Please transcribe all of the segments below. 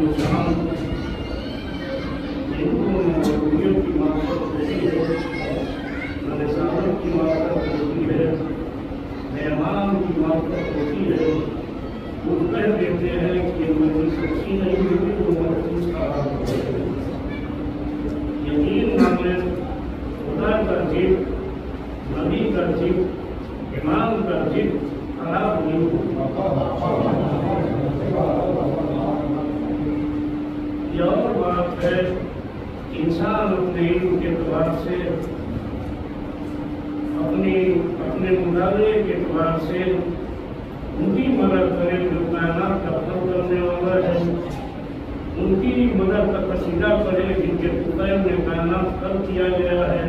इंसान जिनको नौकरियों की मार्फत होती है, रिसालत की मार्फत होती है, मेहमान की मार्फत होती है, वो कह देते हैं कि मेरी सच्ची नहीं हुई तो मर्जी खराब हो गई। यकीन माने खुदा का जिद, नबी का जिद, इमाम का जिद खराब नहीं होगा। यह और बात है, इंसान अपने इल्म के एतबार से, अपने मुताले के एतबार से उनकी मदद करे जो कायनात का फल करने वाला है, उनकी मदद का कसीदा करे जिनके खुदा ने कायनात कर किया गया है,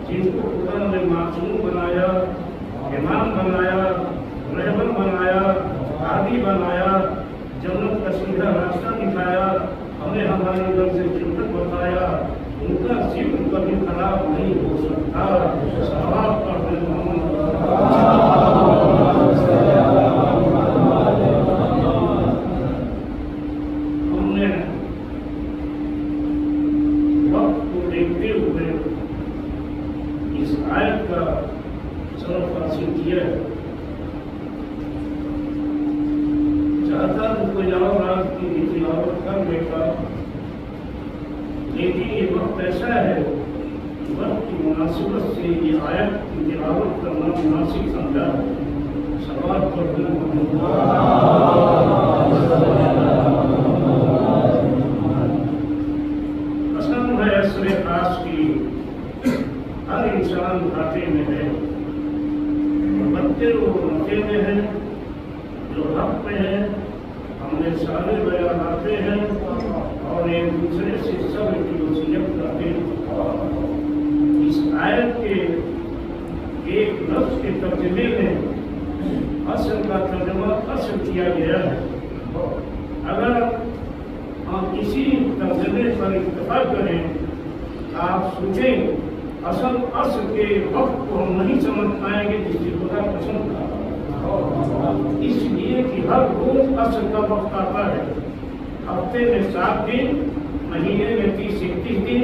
जिनको खुदा ने मासूम बनाया, इमाम बनाया, रहबर बनाया, आदि बनाया, जन्नत का सीधा रास्ता दिखाया, हमें हमारे घर से जन्नत बताया, उनका जिक्र कभी खराब नहीं हो सकता। सवाब पढ़ते हमने वक्त को देखते हुए इस आयत का सरफ हासिल किया है। चाहता तो कोई और रात की तिलावत कर लेता, लेकिन ये वक्त ऐसा है, वक्त की मुनासिबत से ये आयत की तिलावत करना मुनासिब समझा है। सवाल पढ़ना पसंद है असरे खास की, हर इंसान घाटे में है, बच्चे वो मौके में है, जो हक पे है, हमने सारे बयान आते हैं और एक दूसरे से सब की वसीयत करते हैं। इस आयत के एक लफ्ज के तर्जमे में असल का तर्जमा असल किया गया है। अगर हम किसी तर्जमे पर इत्तफाक करें, आप सोचें असल के वक्त को हम नहीं समझ पाएंगे जिससे खुदा पसंद था, इसलिए कि हर रोज असल का वक्त आता है। हफ्ते में 7 दिन, महीने में 30-31 दिन,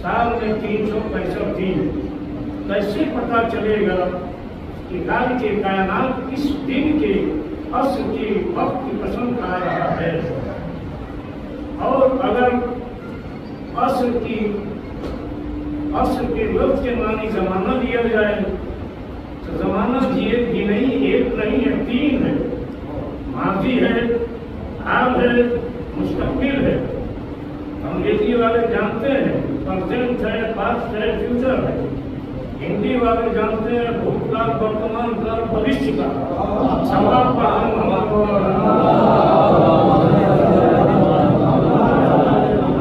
साल में 365 दिन। कैसे पता चलेगा कि काल के कायनात इस दिन के असल के वक्त की पसंद आ रहा है? और अगर असल के लफ्ज के मानी जमाना दिया जाए तो जमाना ये भी नहीं, एक नहीं है, 3 है। माजी है, हाल है, मुस्तकबिल है। अंग्रेजी वाले जानते हैं प्रेजेंट है, पास्ट है, फ्यूचर है। हिंदी वाले जानते हैं भूतकाल, वर्तमान काल, भविष्य का। सवाल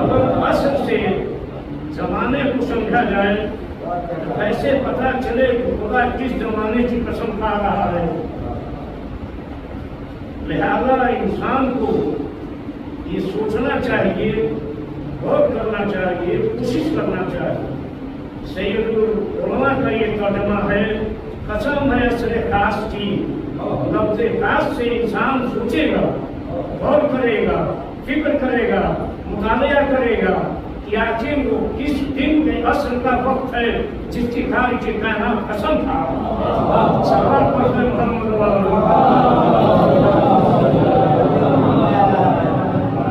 अगर असल से जमाने को समझा जाए तो कैसे पता चले कि खुदा किस जमाने की कसम खा रहा है? लिहाजा इंसान को ये सोचना चाहिए, गौर करना चाहिए, कोशिश करना चाहिए। सैयदुल उलमा का ये तर्जुमा है, कसम है असरे खास की। लफ्ज़ खास से इंसान सोचेगा, गौर करेगा, फिक्र करेगा, मुतालिया करेगा कि आखिर वो किस दिन में असल का वक्त है जिसकी खाली के कायनात कसम था। सवाल पढ़ते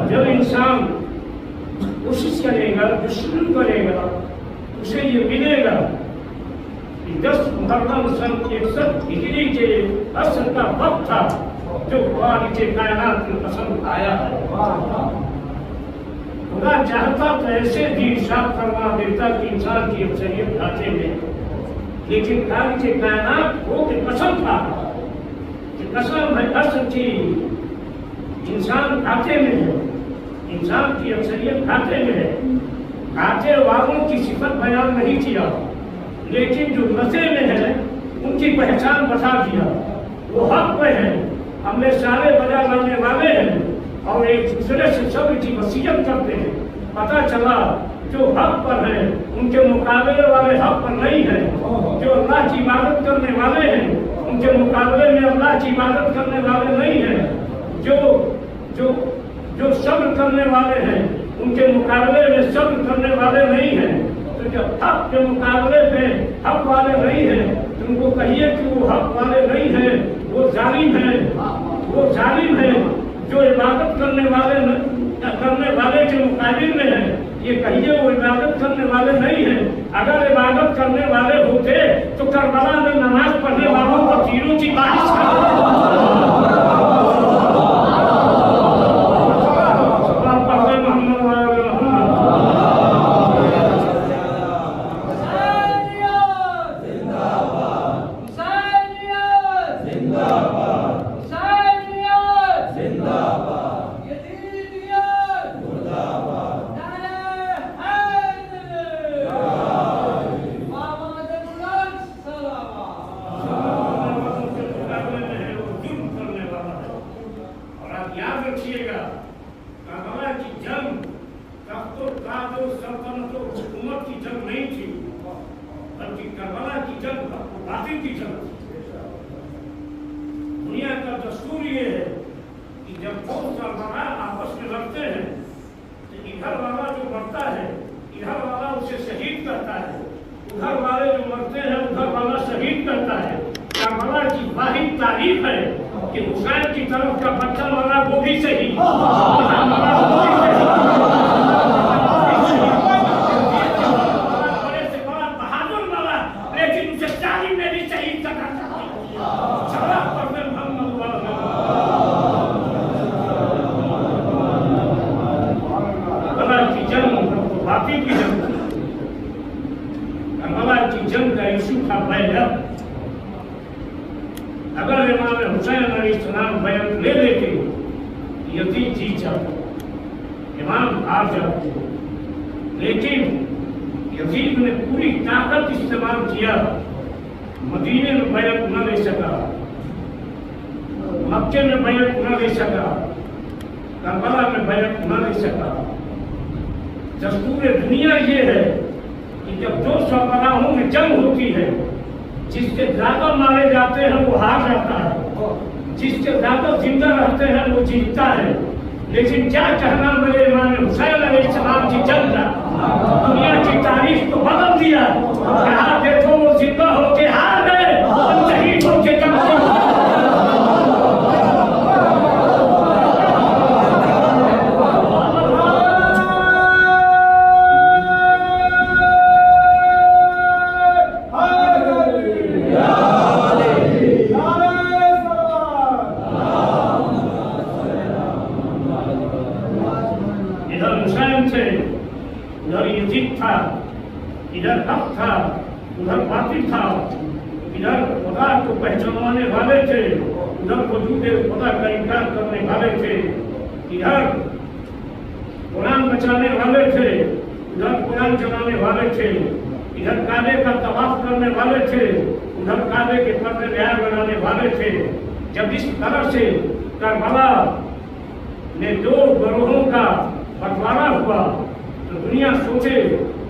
जब इंसान कोशिश करेगा, दुश्मन करेगा, उसे ये मिलेगा कि 10 मुहर्रम सन 61 हिजरी के असल का वक्त था जो खुदा के कायनात में पसंद आया है। खुदा चाहता तो ऐसे भी इरशाद फरमा देता कि इंसान की अक्सरियत खाते में, लेकिन खुदा के कायनात को पसंद था कि कसम है असल की इंसान खाते में है, इंसान की अक्सरियत खाते में है। खाते वालों की सिफत बयान नहीं किया, लेकिन जो नशे में है उनकी पहचान बता दिया। वो हक पे है, हमने सारे बजा लाने वाले हैं और एक दूसरे से सब की वसीयत करते हैं। पता चला जो हक पर है उनके मुकाबले वाले हक पर नहीं है। जो अल्लाह की इबादत करने वाले हैं उनके मुकाबले में अल्लाह की इबादत करने वाले नहीं हैं। जो जो सब्र करने वाले हैं उनके मुकाबले में सब्र करने वाले नहीं हैं। तो जब हक के मुकाबले में हक वाले नहीं हैं तो उनको कहिए कि वो हक वाले नहीं हैं, वो जालिम हैं। वो जालिम हैं जो इबादत करने वाले के मुकाबिल में है। ये कहिए वो इबादत करने वाले नहीं हैं। अगर इबादत करने वाले होते तो करबला में नमाज पढ़ने वालों को तीरों की बारिश दुनिया का दस्तूर ये है कि जब दो सरबराह आपस में लड़ते हैं तो इधर वाला जो मरता है इधर वाला उसे शहीद करता है, उधर वाले जो मरते हैं उधर वाला शहीद करता है। करबला की वाहिद तारीफ है कि हुसैन की तरफ का पत्थर वाला वो भी शहीद, बड़े से बड़ा बहादुर वाला, लेकिन उसे चाली में भी शहीद करता है। बाकी की जंग, करबला की जंग का इशू था बैत। अगर इमाम हुसैन अलैहिस्सलाम बैत ले लेते यजीद जीत जाता, इमाम हार जाते। लेकिन यजीद ने पूरी ताकत इस्तेमाल किया, मदीने में बैत न ले सका, मक्के में बैत न ले सका, करबला में बैत न ले सका। दस्तूर दुनिया ये है कि जब दो सरबराहों में जंग होती है, जिससे ज्यादा मारे जाते हैं वो हार जाता है, जिससे ज्यादा जिंदा रहते हैं वो जीतता है। लेकिन क्या कहना मेरे इमाम हुसैन अलैहिस्सलाम की जंग का दुनिया की तारीख को बदल दिया। कहा देखो वो जिंदा होके हार गए, शहीद होके जंग उधर यजीद था, इधर हक था, उधर बातिल था। इधर खुदा को पहचानने वाले थे, उधर वजूद खुदा का इनकार करने वाले थे। इधर कुरान बचाने वाले थे, उधर कुरान जलाने वाले थे। इधर काबे का तवाफ करने वाले थे, उधर काबे के पर्दे रियाज बनाने वाले थे। जब इस तरह से करबला में दो ग्रोहों का बंटवारा हुआ तो दुनिया सोचे,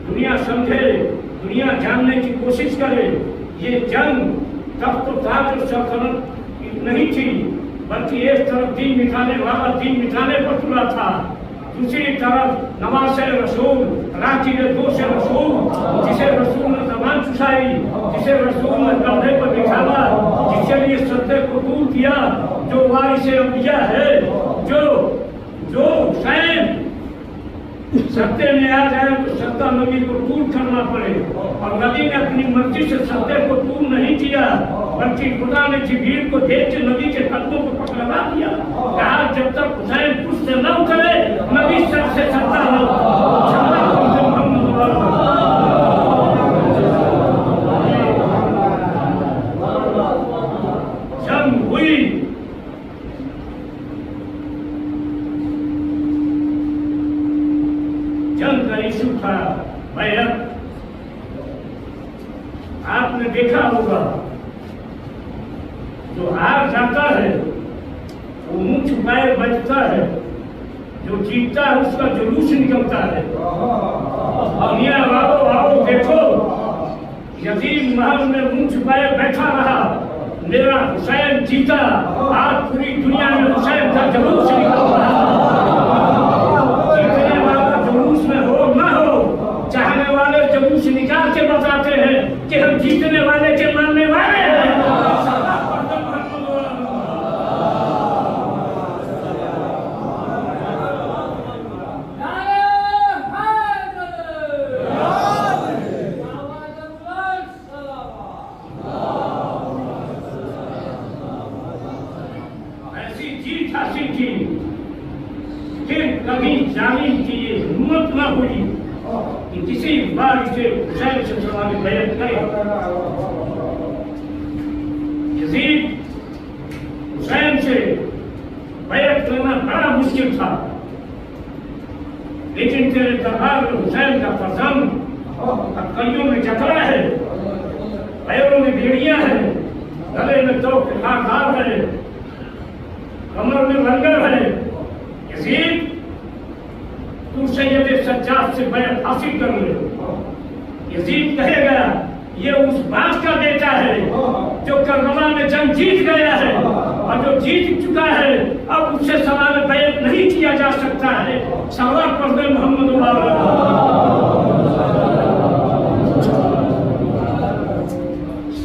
दुनिया समझे, दुनिया जानने की कोशिश करे। ये जंग तख्त और ताज और सल्तनत नहीं थी, बल्कि एक तरफ दीन मिटाने वाला दीन मिटाने पर तुला था, दूसरी तरफ नवाज़ रसूल, राकीब दोष रसूल, जिसे रसूल ने ज़बान चुसाई, जिसे रसूल ने कंधे पर बिठाया, जिसके लिए सत्य को दूर किया, जो वारिस अंबिया है, जो हुसैन सत्य में आ जाए तो सत्ता नबी को दूर करना पड़े। और नबी ने अपनी मर्जी से सत्य को दूर नहीं किया, बल्कि खुदा ने जिब्रील को भेज के नबी के कदमों को पकड़वा दिया। कहा जब तक हुसैन कुछ से न उतरे नबी सर से सत्ता न जंग हुई। जंग का इशू था बैत। आपने देखा होगा जो हार जाता है वो मुंह छुपाए बचता है, जो जीतता है उसका जुलूस निकलता है। दुनिया वालों आओ देखो, यजीद महल में मुंह छुपाए बैठा रहा, मेरा हुसैन जीता। आज पूरी दुनिया में हुसैन का जुलूस निकल रहा। जुलूस निकाल के बताते हैं कि हम जीतने वाले के मानने वाले हैं। ऐसी जीत हासिल की फिर कभी जालिम की ये हिम्मत न हुई कि किसी बार इसे हुसैन से सवाल बैत करे। यजीद हुसैन से बैत करना बड़ा मुश्किल था, लेकिन तेरे दरबार में हुसैन का फर्जंद कईयों में जकड़ा है, पैरों में बेड़ियां हैं, गले में दो दाग है, कमर में लंगर है। यजीद तू सैयद सज्जाद से बैत हासिल कर ले। यजीद कहेगा ये उस बात का बेटा है जो करबला में जंग जीत गया है, और जो जीत चुका है अब उससे सवाल बैत नहीं किया जा सकता है। सवाल पढ़ दे मोहम्मद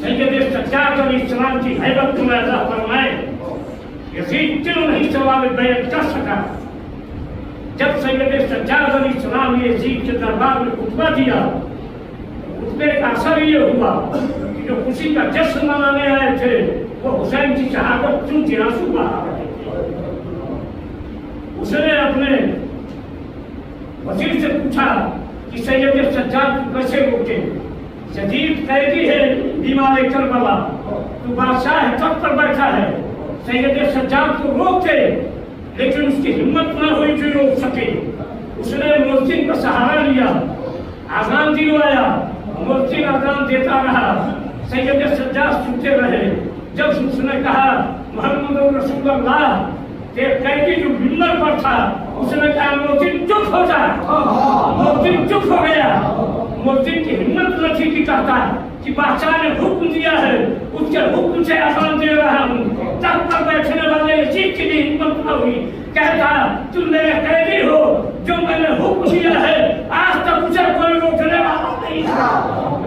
सैयद सज्जाद अलैहिस्सलाम की हैबत को अदा फरमाए। यजीद क्यों नहीं सवाल बैत कर सका? जब सैयद सज्जाद अलैहिस्सलाम ने यजीद के दरबार में खुतबा दिया, खुतबे का असर ये हुआ कि जो खुशी का जश्न मनाने आए थे वो हुसैन की शहादत क्यों के आंसू बहा रहे थे। उसने अपने वजीर से पूछा कि सैयद सज्जाद को कैसे रोके? यजीद कैदी है दीवार करबला, तो बादशाह है तख्त पर बैठा है, सैयद सज्जाद को रोकते, लेकिन उसकी हिम्मत न हुई जो रोक सके। उसने मुअज्जिन का सहारा लिया, आजान दिलवाया, मुअज्जिन आजान देता रहा, सैयद सज्जाद सुनते रहे। जब उसने कहा मोहम्मद रसूलुल्लाह, तेरे कैदी जो मिंबर पर था, उसने कहा मुअज्जिन चुप हो जा। मुअज्जिन चुप हो गया। मुअज्जिन की हिम्मत न थी कि कहता कि बादशाह ने हुक्म दिया है, उसके हुक्म से आजान दे रहा हूँ। तख्त पर बैठने वाले यजीद की भी हिम्मत न हुई, कहता तुम मेरे कैदी हो, जो मैंने हुक्म दिया है आज तक उसे कोई रोकने वाला नहीं था।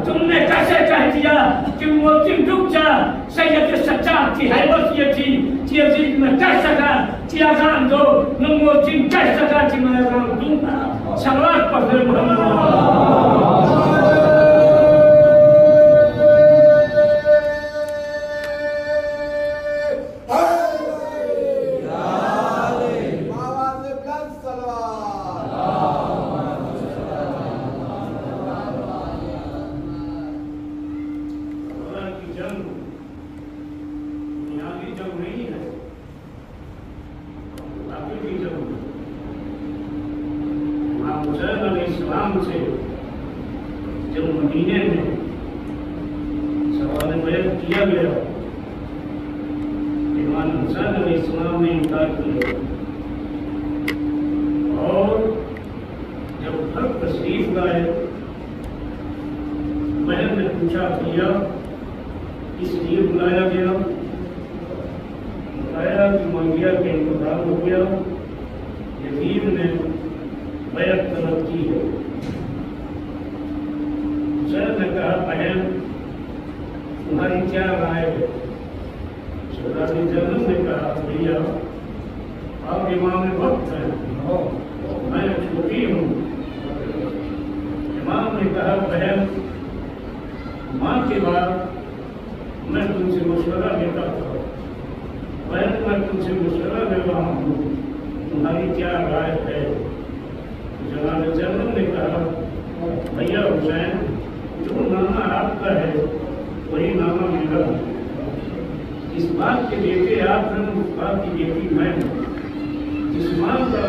तुमने कैसे कह दिया कि मुअज्जिन रुक जा? सैयद सज्जाद की हैबत ये थी कि यजीद ने कह सका कि आजान दो, न मुअज्जिन कह सका कि मैं आजान दूंगा। सवाल पढ़ मोहम्मद हुसैन अलैहिस्सलाम से जब मदीने में सवाल बैत किया गया, इमाम हुसैन अलैहिस्सलाम ने इनकार किया, और जब घर तशरीफ लाए, बहन ने पूछा किया इसलिए बुलाया गया, बताया कि मंगिया के इंतजाम हो गया, यजीद ने बैत तलब की है। हुसैन ने कहा बहन तुम्हारी क्या राय है? सौदागर जनरल ने कहा भैया आप इमाम वक्त हैं, मैं छोटी हूँ। इमाम ने कहा बहन माँ के बाद मैं तुमसे मशवरा लेता था, बहन मैं तुमसे मशवरा ले रहा हूँ, तुम्हारी क्या राय है? जनाब जनरल ने कहा भैया हुसैन जो नामा आपका है वही नामा मेरा। इस बात के बेटे आप हैं, उस बात की बेटी मैं हूँ। जिस माँ का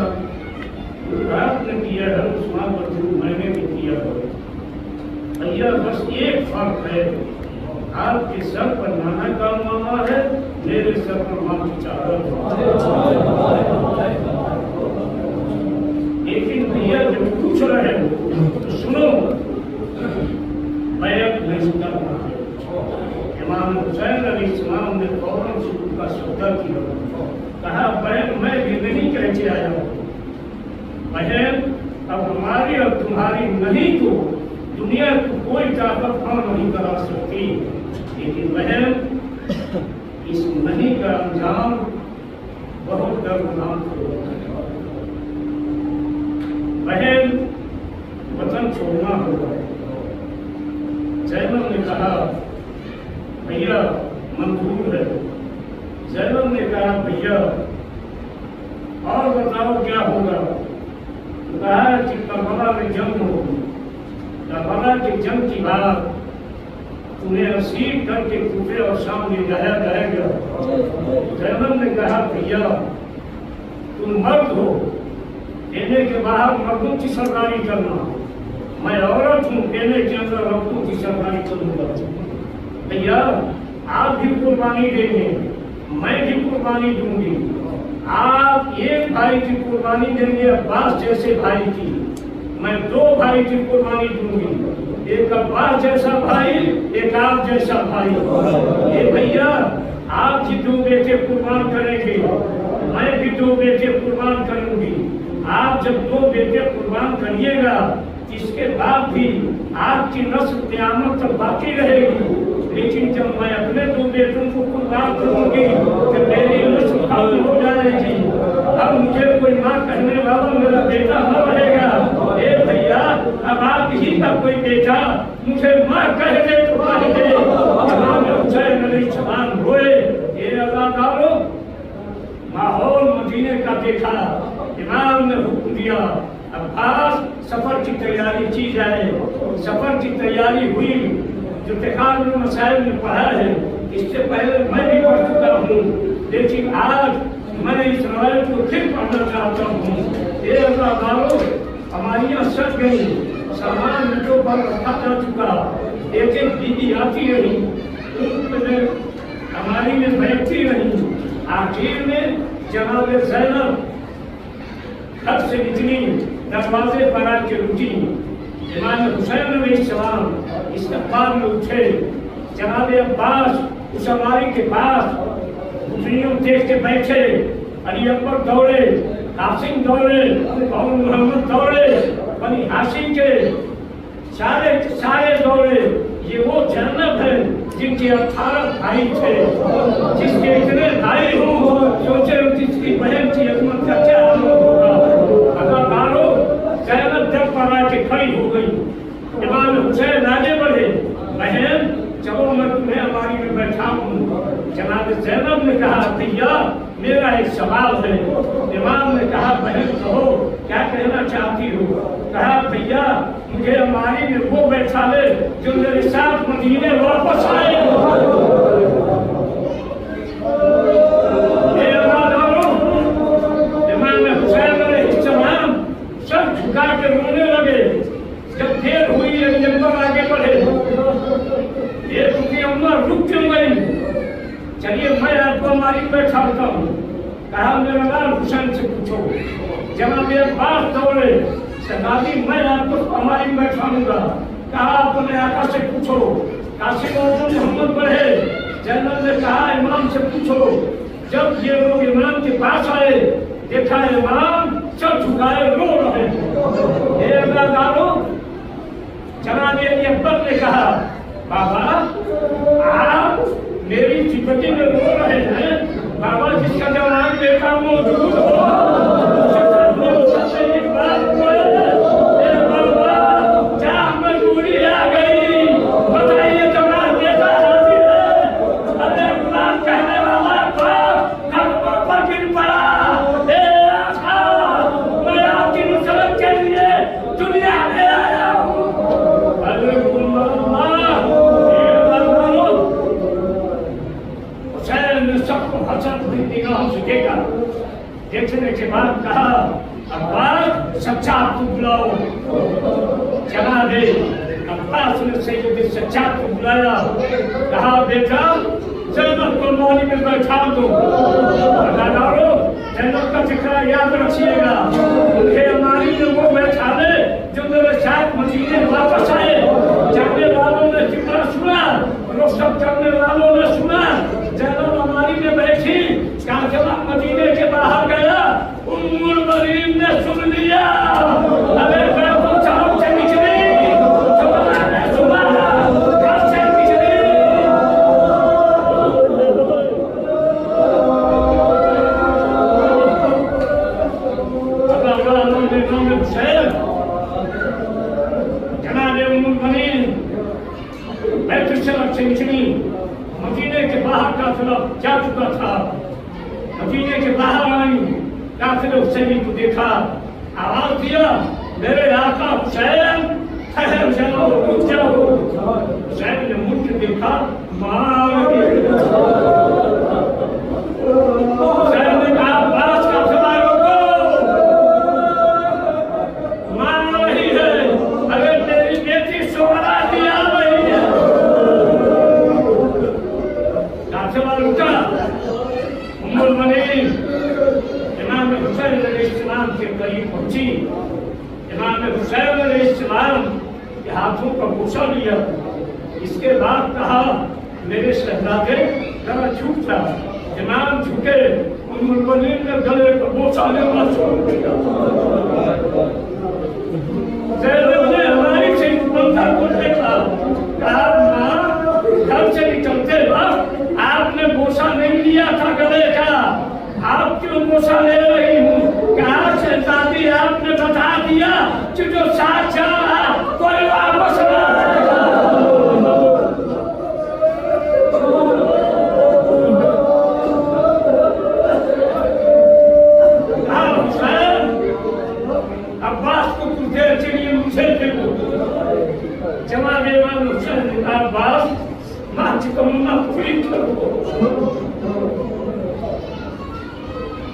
आपने किया है उस माँ पर जो मैंने भी किया है। भैया बस एक फर्क है, आपके सर पर नाना का मामा है, मेरे सर पर माँ की चादर है। लेकिन भैया जब पूछ रहे हो तो सुनो, बैत नहीं करना है। इमाम हुसैन अलैहिस्सलाम ने फौरन से उनका सौदा किया, कहा बहन मैं भी नहीं कह के आया हूँ, बहन अब हमारी और तुम्हारी नहीं तो दुनिया की कोई ताकत हम नहीं करा सकती, लेकिन बहन इस नहीं का अंजाम बहुत दर्दनाक होगा। बहन वतन छोड़ना होगा। जैनब ने कहा भैया मंजूर है। जैनब ने कहा भैया और बताओ क्या होगा। कहा कि करबला में जंग होगी, करबला की जंग की बात तुम्हें असीर करके कूफे और शाम ले जाया जाएगा। जैनब ने कहा भैया तुम मर्द हो, कहने के बाहर मर्दों की सरदारी करना, मैं औरत हूँ, कहने के अंदर औरतों की सरदारी करूंगा। भैया आप भी कुर्बानी देंगे, मैं भी कुर्बानी दूंगी। आप एक भाई की कुर्बानी देंगे अब्बास जैसे भाई की, मैं दो भाई की कुर्बानी दूंगी, एक अब्बास जैसा भाई, एक आप जैसा भाई। ये भैया आप भी दो बेटे कुर्बान करेंगे, मैं भी दो बेटे कुर्बान करूंगी। आप जब दो बेटे कुर्बान करिएगा इसके बाद भी आपकी नस्ल क़यामत तक बाकी रहेगी, लेकिन जब मैं अपने दो बेटों को कुर्बान करूंगी तो मेरी नस्ल खत्म हो जाएगी। अब मुझे कोई माँ कहने वाला मेरा बेटा न रहेगा। ए भैया अब आप ही का कोई बेटा मुझे माँ कह दे तो कह दे। इमाम हुसैन अलैहिस्सलाम रोए। ये अज़ादारों माहौल मदीने का देखा, इमाम ने हुक्म दिया अब्बास सफर की तैयारी की जाए। सफर की तैयारी हुई, जो तिहार में मसाइल में पढ़ा है इससे पहले मैं भी पढ़ चुका हूँ, लेकिन आज मैं इस रवायत को फिर पढ़ना चाहता हूँ। ये अज़ादारों हमारी यहाँ सज गई, सामान मिनटों पर रखा जा चुका, एक एक बीवी आती रही, हमारी में बैठती रही। आखिर में जनाब ज़ैनब घर से निकली, दरवाजे पर आके रुकी। इमाम हुसैन अलैहिस्सलाम इस्तक़बाल में उठे। जनाब अब्बास उस हमारी के पास मुस्लिम देख के बैठे। अली अकबर दौड़े, कासिम दौड़े और मोहम्मद दौड़े, बनी हाशिम के सारे दौड़े। ये वो जन्नत है जिनके 18 भाई थे, जिसके इतने भाई हों सोचे जिसकी बहन की अजमत का क्या हाल होगा। अज़ादारों ज़ैनब जब पर आके खड़ी हो गई, इमाम हुसैन आगे बढ़े, बहन चलो मैं तुम्हें हमारी में बैठा हूँ। जनाब ज़ैनब ने कहा भैया मेरा एक सवाल है। इमाम ने कहा बहन कहो क्या कहना चाहती हो। कहा भैया मुझे हमारी में वो बैठा ले जो मेरे साथ मदीने वापस आए। इमाम हुसैन अलैहिस्सलाम सब झुका के रोने लगे। जब देर हुई अकबर आगे बढ़े, ये क्योंकि अम्मा रुक क्यों गई, चलिए मैं आपको हमारी बैठाता हूँ। कहा मेरा नाम हुसैन से पूछो। जब मेरे पास दौड़े, दादी मैं आपको हमारी बैठाऊंगा। कहा अपने आका से पूछो। कासिम और मोहम्मद बढ़े। जैनब ने कहा इमाम से पूछो। जब ये लोग इमाम के पास आए, देखा इमाम सब झुकाए रो रहे हैं। ये अज़ादारों जनाब अकबर ने कहा बाबा आप मेरी जिंदगी में रो रहे हैं। बाबा जिसका जवान बेटा मौजूद हो देखने के बाद कहा अब्बास सच्चा को बुलाओ। जनाब अब्बास ने सैयद सच्चा को बुलाया। कहा बेटा ज़ैनब को मौली में बैठा दो। अज़ादारों ज़ैनब का जिक्र याद रखिएगा। उनके हमारी में वो बैठा ले जो मेरे साथ मदीने वापस आए। जाने वालों ने जिक्र सुना, रोशब करने वालों ने सुना। ज़ैनब हमारी में बैठी, जब मदीने के बाहर गया उम्मुल मरीम ने सुन लिया। अरे मैं तो चारों से निकली सड़क से निकली, मदीने के बाहर काफिला जा चुका था। मदीने के बाहर आई, काफिले हुसैनी को देखा, आवाज दिया, मेरे आका हुसैन, ठहर जाओ, रुक जाओ। हुसैन ने मुड़ के देखा, हुसैन ने कहा, अब्बास काफिला रोको, मार रही है, अगर मेरी बेटी सोहरा भी आ रही है। काफिला रुका, उम्मुल मोमिनीन इमाम हुसैन अलैहिस्सलाम के करीब पहुंची। इमाम हुसैन अलैहिस्सलाम के हाथों का बोसा लिया, इसके बाद कहा, मेरे शहजादे जरा झुक जा। इमाम झुके, उम्मुल मोमिनीन ने गले का बोसा लेना शुरू किया। ज़ैनब ने हमारी से मंजर को देखा, कहा, माँ घर से निकलते वक्त आपने बोसा नहीं लिया था गले का, आप क्यों बोसा ले रही हूँ? कहा, शहजादी आपने बता दिया कि जो साथ जा रहा कोई वापस ना आएगा। अब्बास को कुछ देर के लिए मुझे देखो। जवाब इमाम हुसैन ने कहा, अब्बास माँ की तमन्ना पूरी करो।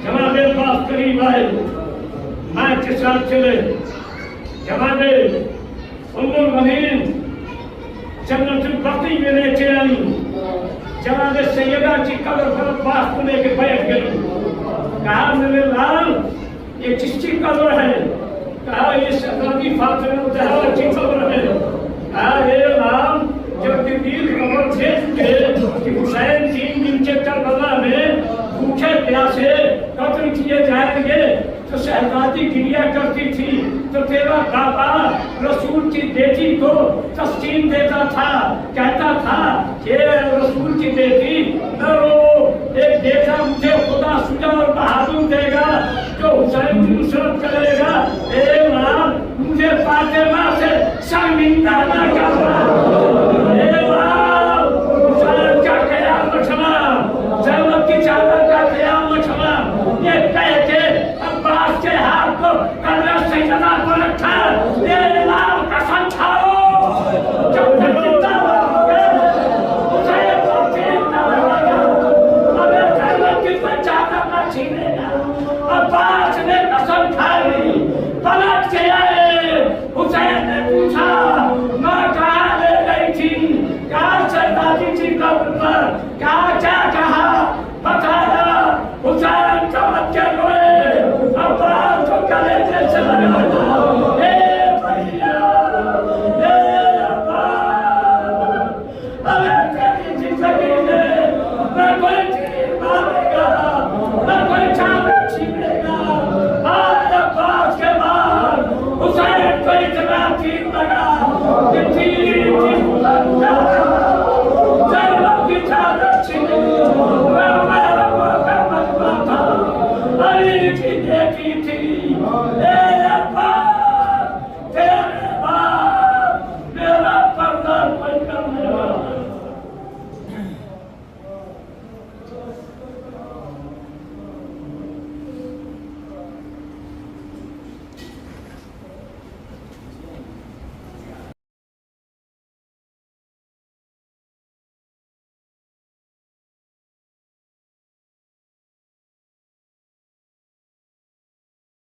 जवाब अब्बास करीब आए, माँ के साथ चले। जवाब उम्मुल मोमिनीन जन्नतुल बकी में लेके आई। जवाब सैयदा की कब्र पर अब्बास को लेके बैठ गई। कहा, मेरे लाल ये किसकी कब्र है? कहा, ये शहजादी फातिमा ज़हरा की कब्र है। कहा, हे लाल, जब जिब्रील कब्र भेज के कि हुसैन 3 दिन के करबला में भूखे प्यासे कत्ल किए जाएंगे, तो शहजादी गिरिया करती थी, तो तेरा बाबा रसूल की बेटी को तस्कीन देता था, कहता था कि रसूल की बेटी न रो, एक बेटा मुझे खुदा सुजा और बहादुर देगा जो हुसैन की नुसरत करेगा। ए माँ, मुझे फातिमा से शर्मिंदा न करना। ए माँ, हुसैन का क़याम रखना, ज़ैनब की चादर का क़याम रखना। ये कह के अब्बास के हाथ को कब्र सैयदा पर रखा। ये लाल कसम खाओ, जब तक जिंदा रहोगे हुसैन को चैन न लगेगा, अगर ज़ैनब की चादर न छीनेगा। अब्बास ने कसम खाई, पलट के आए। हुसैन ने पूछा, माँ कहाँ ले गई थी? कहाँ शहजादी की कब्र पर? कहाँ क्या कहा? बताया। हुसैन चमक के रोए, अब्बास को गले से लगा। ए भैया, ए अब्बास, अगर तेरी जिंदगी में